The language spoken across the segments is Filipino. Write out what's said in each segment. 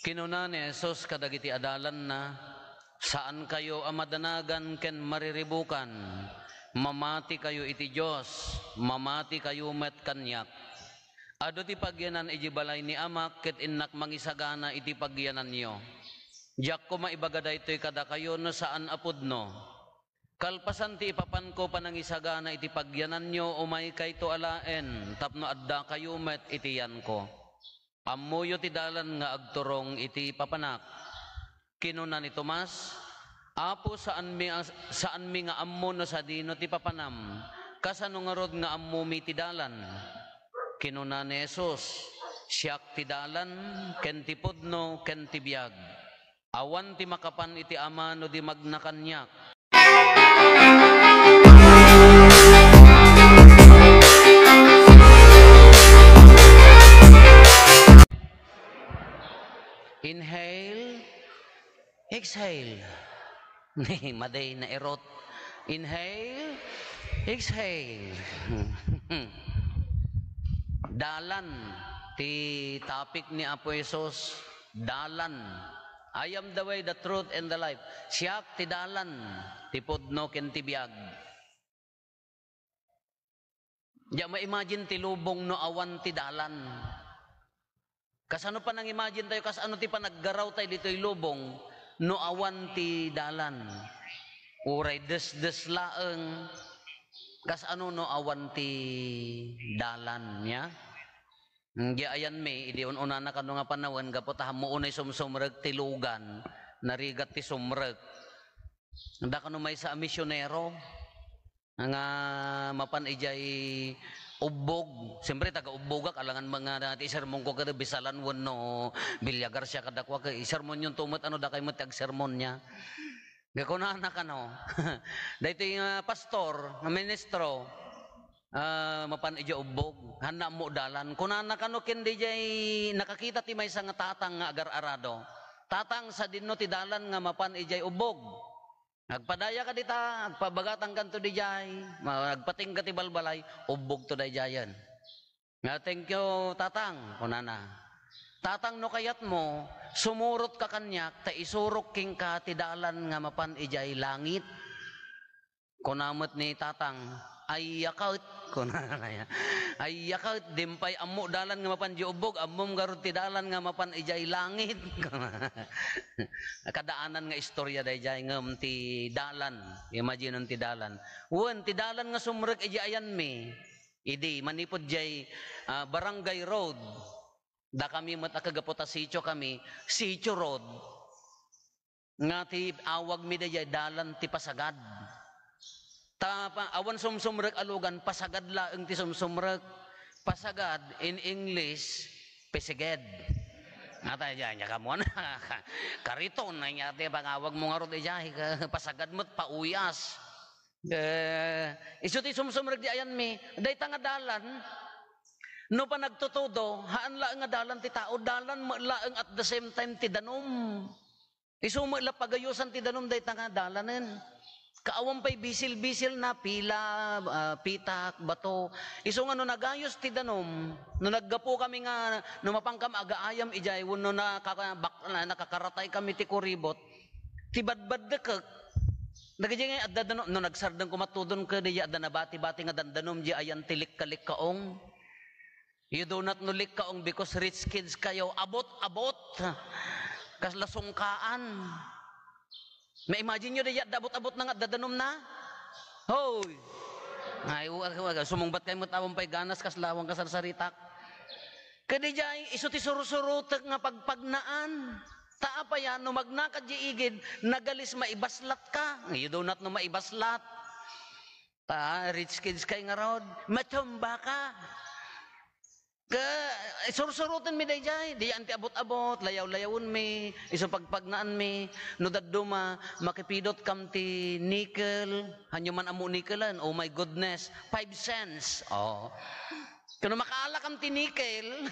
Kinuna ni Jesus kadagiti adalan na, saan kayo amadanagan ken mariribukan, mamati kayo iti Diyos, mamati kayo met kanyak. Ado ti pagyanan iti balay ni amak, ket innak mangisagana iti pagyanan niyo. Diyak ko maibagada ito'y kada kayo no saan apod no. Kalpasan ti ipapan ko panangisagana iti pagyanan nyo, umay kay to alaen, tapno adda kayo met iti yan ko. Ammuyo ti dalan nga agturong iti papanak. Kinuna ni Tomas, Apo saan mi nga ammo no sa dino ti papanam, kasano nga rod nga ammo mi ti dalan. Kinuna ni Jesus, siyak ti dalan, ken ti pudno, ken ti biyag. Awan ti makapan iti ama no di magnakanyak. Inhale, exhale. Maday na erot. Inhale, exhale. Dalan, ti topic ni Apo Jesus, dalan. I am the way, the truth, and the life. Siyak ti dalan, ti pudno ken ti biyag. Diya ma-imagine ti lubong no awan ti dalan. Kasano pa nang imagine tayo, kasano ti panaggaraw tayo dito'y lubong, no awan ti dalan. Uray des laeng, kasano no awan ti dalan niya. Di ayan me, idi ununa na kano nga panawan, kapotaham mo unay sumreg ti lugan, narigat ti sumreg. Nda kano may sa misyonero, nga mapan ijay ubog. Siyempre taga-ubogak alangan mga ti sermon ko kada bisalan wenno bilyagar siya kadakwa kay sermon yung tumot ano da kay mo tag sermon niya. Gakuna na kano. Dayto yung pastor, ministro, mapan ija ubog, handa mo dalan. Kunana kano ken dijay nakakita ti may nga tatang nga agar-arado. Tatang sa dinno ti dalan nga mapan ijay ubog. Nagpadaya ka dita, nagpabagatang kanto di jay, nagpating ka ti balbalay, ubog to di jayan. Nga, thank you, tatang, kunana. Tatang no kayat mo, sumurot ka kanyak, ta isurok king ka ti dalan nga mapan ijay langit. Kunamot ni tatang, ay yakaut, kunana ya. Ay yakaut, dimpay ammo dalan nga mapan di ubog, ammom garut ti dalan nga mapan ijay langit. Kadaanan nga istorya day jay ngem ti dalan, imagine ti dalan. Wen ti dalan nga sumrek ijay ayan me. Idi manipod jay barangay road. Da kami met akagapota sitio kami, sitio road. Nga ti awag mi day dalan ti pasagad. Awan sumrek alugan pasagad laeng ti sumrek. Pasagad in English peseged. Ata diyan ya kamu na kariton na nya te pangawag mo nga rod ijay pasagad mo't pauyas. Isu ti sumrek di ayan mi, day nga dalan. No pa nagtutudo, haan laeng nga dalan ti tao, dalan mo laeng at the same time ti danom. Isu mo la pagayusan ti danom day nga dalanen. Kaawang pa'y bisil-bisil na pila, pitak, bato. Iso nga no nagayos ti danom, no naggapo kami nga, no mapangkam agaayam ijay, no nakakaratay kami ti kuribot, ti badbad dekek. Nagajay nga adda danom, no nagsardang kumatudon ka, di adda na bati-bati nga dandanom, di ayan tilik-kalik kaong. You do not nulik kaong because rich kids kayo, abot-abot. Kaslasungkaan. May imagine nyo dayat, abot-abot na nga, dadanom na. Hoy! Ay, sumungbat kayo mo tawang pa'y ganas, kaslawang kasarsaritak. Kadi jay, iso ti surusurutak nga pagpagnaan. Taa pa yan, no magnakad di igid, nagalis maibaslat ka. You do not no maibaslat. Rich kids kay nga rod, matumba ka. Surusurutan mi day jay, di anti abot-abot, layaw-layawon mi, iso pagpagnaan mi, no daduma, makipidot kam ti nickel, hanyo man amo nickelan, oh my goodness, 5 cents, oh. Kano makaala kam ti nickel,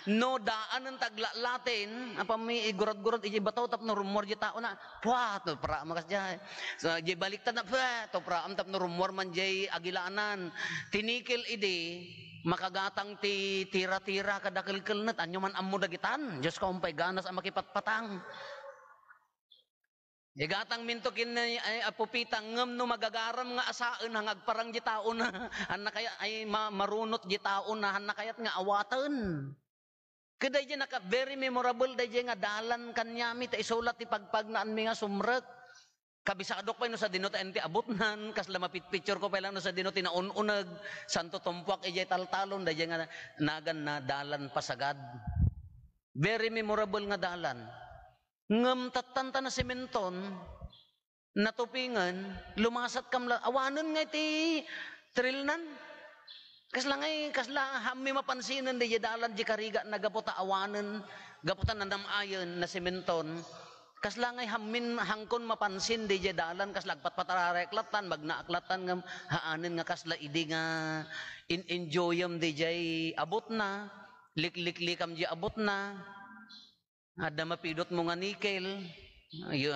no daan ng taglalatin, apa mi igurad-gurad, iji bataw tap no rumor di tao na, puwa, to pra makas jay, so jay baliktad na, puwa, to pra am tap no rumor man jay agilaanan, ti nickel idi, makagatang ti tira-tira kadakilkilnet anyo man ammo dagitan Diyos ko umpay ganas ang makipatpatang igatang minto kin ay apupitang ngem no magagaram nga asaan hangag parang di tao na hanna kaya ay marunot di tao na hanna kayat nga awaten keday di naka very memorable day nga dalan kanyami ta isulat ti pagpagnaan mi nga sumrek kabisadok pa no sa dinot enti abutnan kas lamapit picture ko pa lang no sa dinot na ununag santo tumpuak ijay taltalon day nga nagan na dalan pasagad very memorable nga dalan ngem tatanta na sementon natupingan lumasat kam awanon nga iti trilnan kasla hammi mapansinan day dalan di kariga nagapota awanen gaputan nandamayon na sementon kasla ngay hammin hangkon mapansin di dalan kasla agpatpatarareklatan magnaaklatan ngam haanen nga kasla idi nga enjoyam di abot na likliklikam di abot na adda mapidot mo nga nikel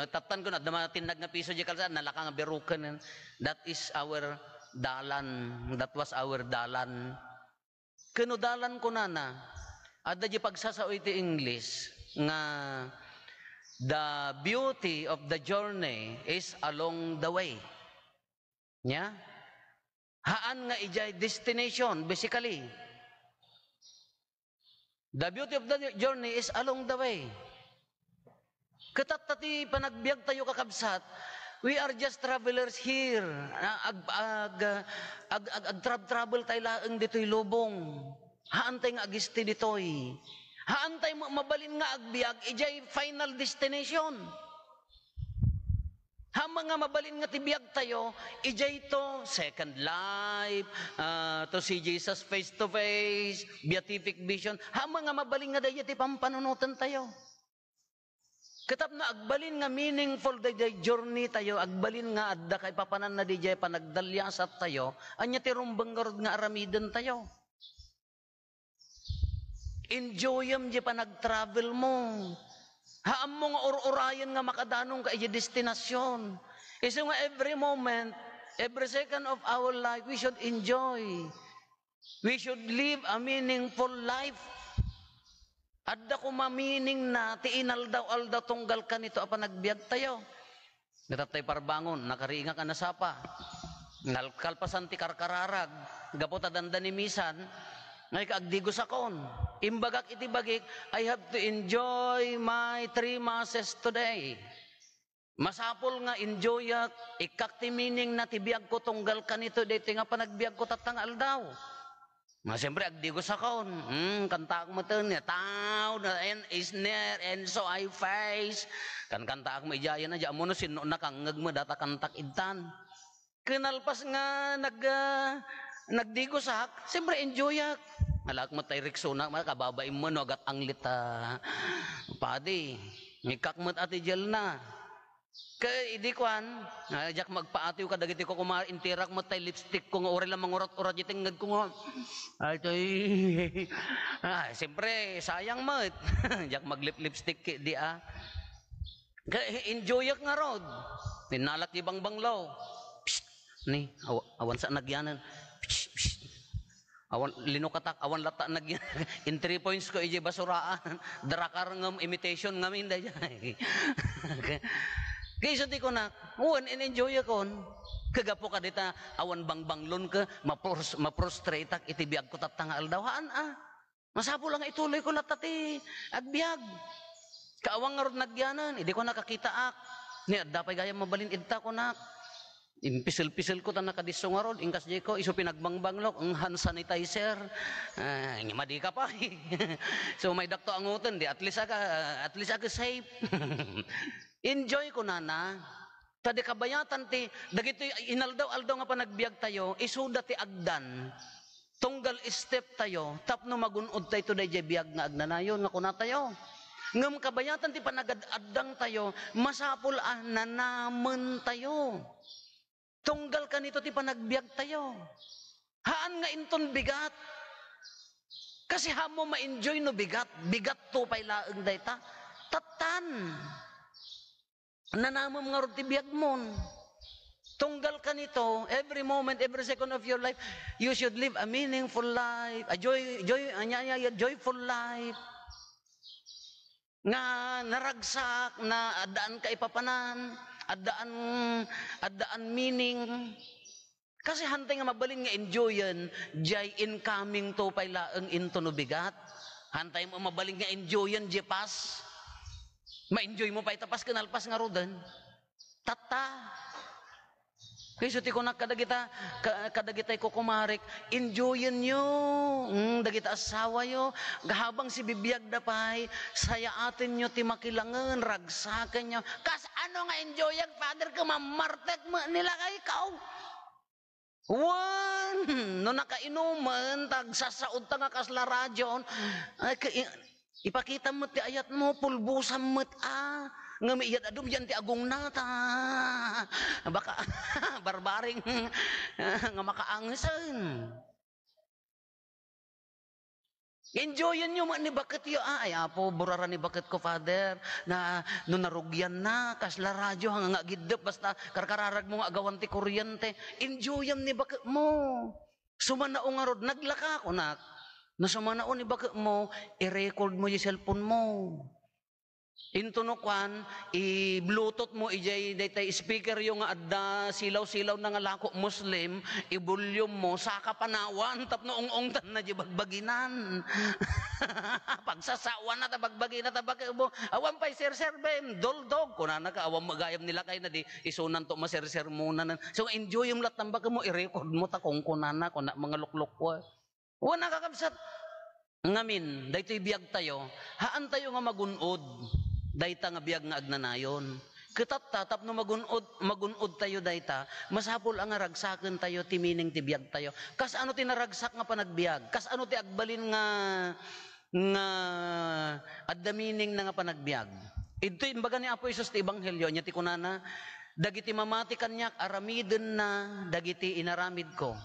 tatan ko na adda matindag nga piso di kalsad nalaka nga beruken that is our dalan that was our dalan kano dalan ko na adda di pagsasaoy ti English nga the beauty of the journey is along the way. Nya? Haan nga ijay destination, basically. The beauty of the journey is along the way. Katatati panagbiag tayo kakabsat, we are just travelers here. Travel tayo laang dito'y lubong. Haan tayo nga agisti dito'y. Haantay mo mabalin nga agbiag, ijay final destination. Ha mga mabalin nga tibiyag tayo, ijay to second life, to see Jesus face to face, beatific vision. Ha mga mabalin nga dahi ti pampanunutan tayo. Katap na agbalin nga meaningful dahi journey tayo, agbalin nga adda kay papanan na dijay panagdalyasat tayo, anya ti rumbanggarod nga aramiden tayo. Enjoyam di pa nag-travel mo. Haam mo nga or-orayan nga makadanong ka iya destinasyon. Isa nga every moment, every second of our life, we should enjoy. We should live a meaningful life. Adda ko mamining na, tiinal daw tunggal ka nito apa nagbiag tayo. Natatay parbangon, nakariinga ka na sapa. Nalkalpasan ti karkararag, gapota dandanimisan, ngay kaagdigos akon. Imbagak iti bagik, I have to enjoy my 3 masses today. Masapol nga enjoyak, ikakti meaning na tibiyag ko tunggal ka nito, dito nga panagbiag ko tatangal daw. Siyempre, agdigos akon. Kanta ako matan niya, tao na is near, and so I face. Kanta ako maijaya na, diyan mo no sino nakangag mo, data kantak idtan. Kinalpas nga nagdigos ak, siyempre enjoyak. Alak mo tayo riksuna, kababain mo, no, agat anglit, padi, ngikakmat ati jel na. Kaya idikwan, jak magpaatiw ka, dagiti ko intirak mo tayo lipstick ko, nga uri lang mangurat-urat, jitingad ko nga, siyempre, sayang mo, jak maglip-lipstick, di Kaya enjoyak nga rod, tinalak ibang banglaw, ni, awan sa nagyanan, awan linukatak awan lata nag in 3 points ko ije basuraan drakar ngam imitation ngam inday kay so di ko na uwan enjoy akon kagapo ka dita awan bangbanglon ka ma-prostrate ak itibiag ko tatangal dawhaan masapo lang ituloy ko latati agbiag kaawang nga rod nagyanan hindi ko nakakita ak ni adda pay gaya mabalin idta ko nak impisil-pisil ko ta nakadiso nga rod ingkas di ko iso pinagbangbang ang hand sanitizer nga madi ka pa so may dakto angutan di at least aga safe enjoy ko na tadi kabayatan ti dagito inaldaw nga panagbiag tayo isuda ti agdan tunggal step tayo tapno magunod tayo today biag nga agnanayon nga kuna tayo ngem kabayatan ti panagad-addang tayo masapul nanamen tayo tunggal ka nito ti panagbiag tayo. Haan nga inton bigat. Kasi hamo ma-enjoy no bigat. Bigat to pay laeng dayta. Tatan. Nanamam nga rod ti biag mon. Tunggal ka nito, every moment, every second of your life, you should live a meaningful life, a joyful life. Nga naragsak, na adaan ka ipapanan, adaan meaning. Kasi hantay nga mabalin nga enjoyan, jay incoming to pay laeng into no bigat. Hantay mo mabalin nga enjoyan, jay pas. Ma-enjoy mo pa itapas kanalpas nga rodan. Tata. Kaya suti ko na kadagitay ko kumarik, enjoyin nyo, dagita asawa yo, gahabang si bibiyag dapay, saya atin nyo ti makilangan, ragsakan nyo, kas ano nga enjoyan, father ka mamartek mo nila kay ikaw. No nakainuman, tagsasaod ta nga kasla radyon, ipakita mo ti ayat mo, pulbusan mo nga may iyad adum yan ti agong nata. Baka barbaring nga makaangasan. Enjoyin nyo ni bakit yo. Ay apo, burara ni bakit ko, father, na no narugyan na, kasla radyo, hanga nga gidep, basta karkararag mo nga agawan ti kuryente. Enjoyin ni bakit mo. Sumanao nga rod, naglaka ko nak. No sumanao ni bakit mo, i-record mo yung cellphone mo. Intunokwan, i-bluetooth mo, ijay daytay speaker yung adda silaw-silaw na nga lako Muslim, i-volume mo, saka panawan, tapno ong-ong na di bagbaginan. Pagsasawan na tabagbaginan, tabagbo, awan pa'y sir-serbem, doldog, kuna na ka, awan magayam nila kayo na di, isunan to maser-ser muna. So enjoy yung latambag mo, i-record mo, takong kunana, kuna mga lukluk ko. Wana kakabsat, ngamin, daytoy biyag tayo, haan tayo nga magunod, dayta nga biyag nga agnanayon. Kitata, tapno magunod tayo dayta, masapol ang ragsaken tayo, timining ti biyag tayo. Kas ano tinaragsak nga panagbiag, kas ano ti agbalin nga addamining na nga panagbiag. Ito imbaga ni Apo Isus ti Ebanghelyo, niya ti kunana, dagiti mamati kanyak, aramiden na, dagiti inaramid ko.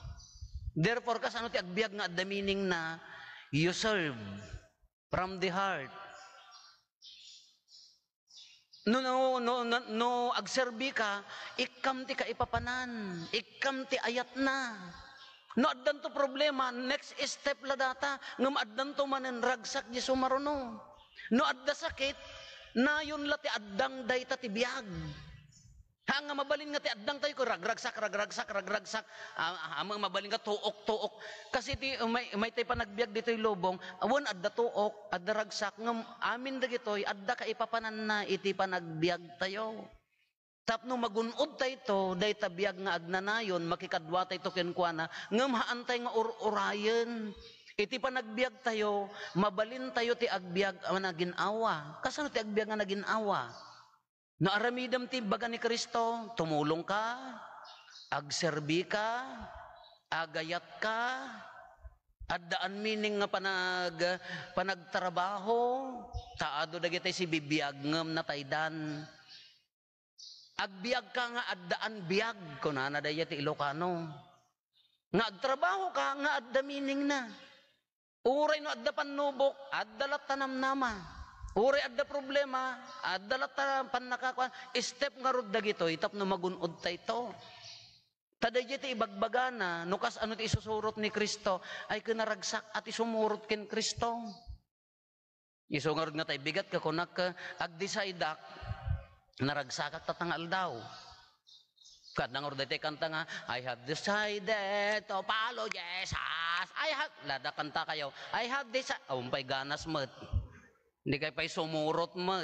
Therefore, kas ano ti agbiag nga addamining na, you serve from the heart. No agserbi ka, ikam ti kaipapanan, ikam ti ayat na. No addan to problema, next step la data, ngam addan to manen ragsak di sumaruno. No adda sakit, na yun la ti addang dayta ti biag. Hanga mabalin nga ti addang tayo ko ragragsak. Amang mabalin nga tuok. Kasi ti may tay panagbiag dito'y lobong, awan adda tuok, adda ragsak ngam amin dagitoy adda ka ipapanan na iti panagbiag tayo. Tapno magunod tayo to, dayta biag nga agnanayon, makikadwa tayo to kenkwana, ngam haantay nga urayen. Iti panagbiag tayo, mabalin tayo ti agbiag nga naginawa. Kasano ti agbiag nga naginawa? No aramidam ti baga ni Kristo, tumulong ka, agserbi ka, agayat ka, addaan meaning nga panagtrabaho, taado dagiti si bibiyag ngem na taydan. Agbiag ka nga addaan biag, kunana daya ti Ilocano. Nga agtrabaho ka nga adda meaning na. Uray no adda panubok, adda lat tanamnama. Uri adda problema, adda lata panakakuan, step nga rod dagitoy tapno magunod tayto. Taday ti ibagbagana, nukas ano ti isusurot ni Kristo, ay kinaragsak at isumurot ken Kristo. Isungarod nga tay bigat ka kunak agdesidak, naragsak at tatangal daw. Kadang orday tay kanta nga, I have decided to follow Jesus. Lada kanta kayo, I have decided, umpay ganas mat. Hindi kayo pa'y sumurot mo.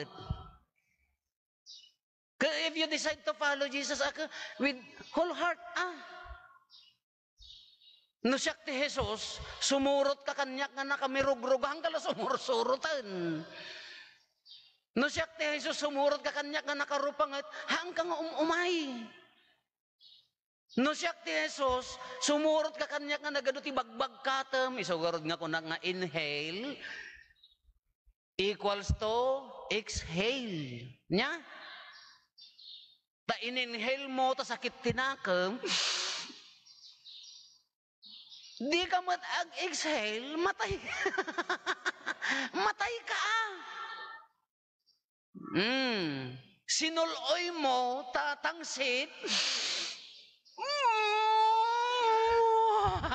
If you decide to follow Jesus with whole heart, no siya ti Jesus, sumurot ka kanyak nga nakamirug-rugang kala sumursurutan. No siya ti Jesus, sumurot ka kanyak nga nakarupangat, hang ka nga umay. No siya ti Jesus, sumurot ka kanyak nga nagaduti bagbag katem, isugarod nga kunak nga inhale, equals to exhale. Nya? Ta in-inhale mo, ta sakit tinakam, di ka mag-exhale, matay. Matay ka. Sinuloy mo, tatangsit,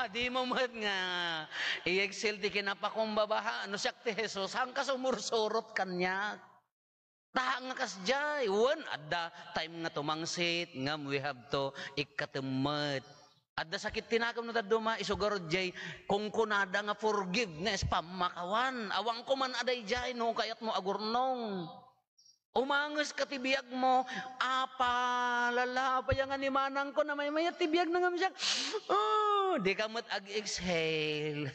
di mo mat nga i-excel ti kinapakumbabaha no siyak ti Jesus hangka sumursurot kanya taha nga kasjay wan adda time nga tumangsit ngam we have to ikatemet adda sakit tinakam no taduma isugaro jay kung kunada nga forgiveness pamakawan awang ko man aday jay no kayat mo agurnong umangas ka tibiyag mo, apa, lala, pa yung animanang ko na may tibiyag na nga siya. Oh, di ka mat ag-exhale.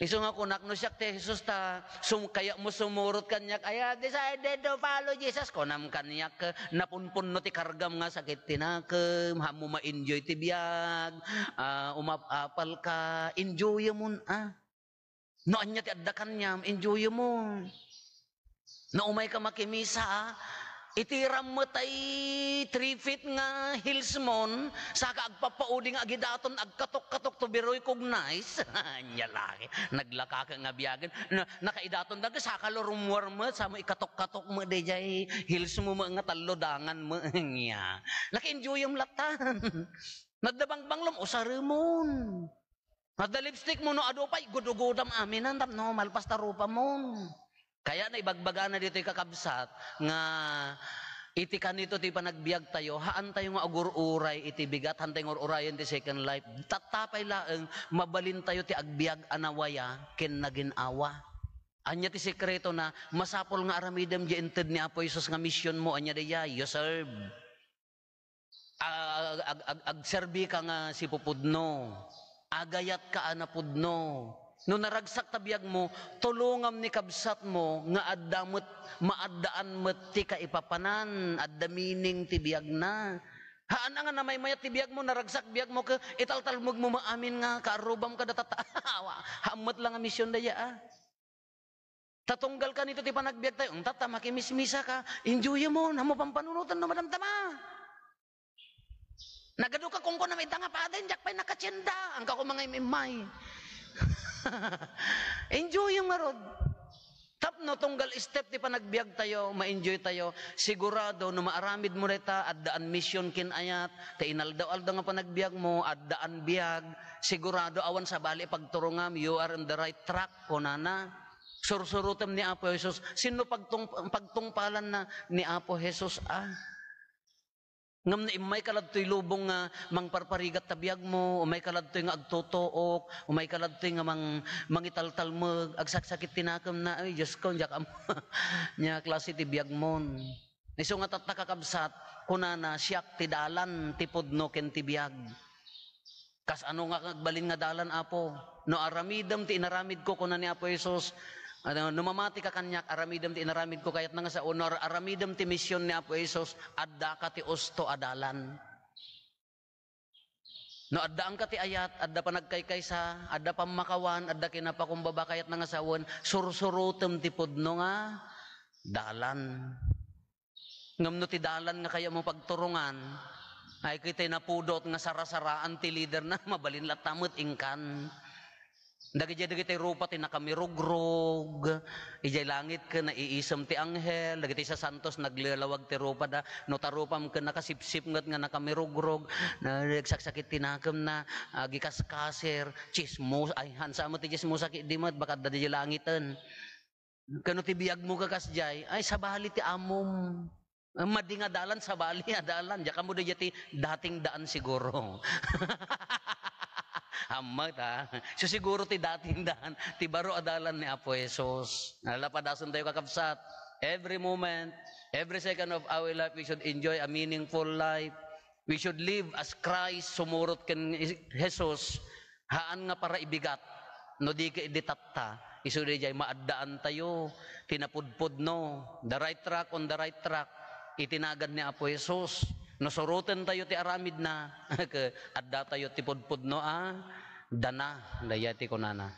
Iso nga kunak no siya, te Jesus ta, kaya mo sumurot kanyak, ay, decided to follow Jesus. Kunam kanyak, napunpun no ti kargam nga sakit tinakam, hamo ma-enjoy tibiyag, umapapal ka, enjoy mo, no anya ti adda kanyam, enjoy mo. Na umay ka makimisa, itiram mo tay 3 feet nga hills mon, saka agpapaudi nga agidaton, agkatok-katok to biroy kog nice. Anya laki, naglaka ka nga biyagan. Nakaidaton daga, saka lorumwar mo, sa mo ikatok-katok mo, de jay hills mo nga talodangan mo. Nya. Laki-enjoy yung latan. Nagdabangbang lam, usari mon. Nagda lipstick mo, no adopay, gudugudam aminan, no, malpasta rupa mo. Kaya na ibagbaga na dito kakabsat nga iti kanito ti panagbiag tayo haan tayo nga agururay iti bigat hantay nga urayan ti second life tatapay laeng mabalin tayo ti agbiag anawaya ken naginawa anya ti sekreto na masapol nga aramidem di ented ni Apo Jesus nga mission mo anya daya you serve agserbi ka nga si pupudno agayat ka anapudno no naragsak tabiyag mo, tulungam ni kabsat mo, nga addamot, maaddaan mo ti kaipapanan, adda mining ti biyag na. Haan nga na may mayat ti biyag mo, naragsak biyag mo, italtalmog mo maamin nga, kaarubam ka datatawa, hamot lang ang misyon daya Tatunggal ka nito ti panagbiag tayo, ang tata, makimismisa ka, enjoy mo, namo pampanunutan no madamtama. Nagado ka kung ko na may tanga pa din, jak pa'y nakatsenda, ang kako mga imimay. Enjoy yung marod. Tap no tunggal step ti panagbiag tayo, ma-enjoy tayo. Sigurado no maaramid mo reta addaan mission kin ayat, te inaldaw-aldaw nga panagbiag mo, addaan biag. Sigurado awan sa bali pagturungam, you are on the right track kunana. Sursurutem ni Apo Jesus. Sino pagtungpalan na ni Apo Jesus ngam na imay kaladtoy lubong nga mangparparigat tabiyag mo, umay kaladtoy nga agtutuok, umay kaladtoy nga mangitaltalmeg, agsaksakit tinakam na, ay Diyos ko, jak nya klase ti biyag mon. Iso nga tatakakabsat, kunana siyak ti dalan, ti pudno ken ti biyag. Kas ano nga kagbalin nga dalan Apo, no aramidam ti inaramid ko kunan ni Apo Jesus, numamati ka kanyak, aramidam ti inaramid ko kayat nga sa honor, aramidam ti misyon ni Apo Jesus, adda ka ti usto adalan. No adda ang ka ti ayat, adda pa nagkaykaysa, adda pa makawan, adda kinapakumbaba kayat nga sa on, sursurutem ti pudno nga, dalan. Ngam no ti dalan nga kaya mo pagturungan, ay kita'y napudot nga sarasaraan ti leader na mabalin latamot ingkan. Dagiti rupa ti nakamirugrog, ijay langit ka na iisam ti anghel, dagiti sa santos naglalawag ti rupa da, no tarupam ka nakasipsip nga nakamirugrog, nagsaksakit tinakam na, gikaskaser, chismos, ay hansa mo ti chismos sakit di mat, baka da di langitan. Kano ti biyag mo kakasjay, ay sabali ti amom. Madi nga dalan, sabali adalan, diya ka mo da ti dating daan siguro. Hamat So siguro ti dating daan, ti baro adalan ni Apo Jesus. Nalapadason tayo kakabsat. Every moment, every second of our life, we should enjoy a meaningful life. We should live as Christ, sumurot ken Jesus. Haan nga para ibigat. No di ka iditatta. Iso di jay maaddaan tayo. Tinapudpud no. The right track on the right track. Itinagad ni Apo Jesus. Nasurutan tayo ti aramid na. Adda tayo ti pudpud no dana dayati ko nana.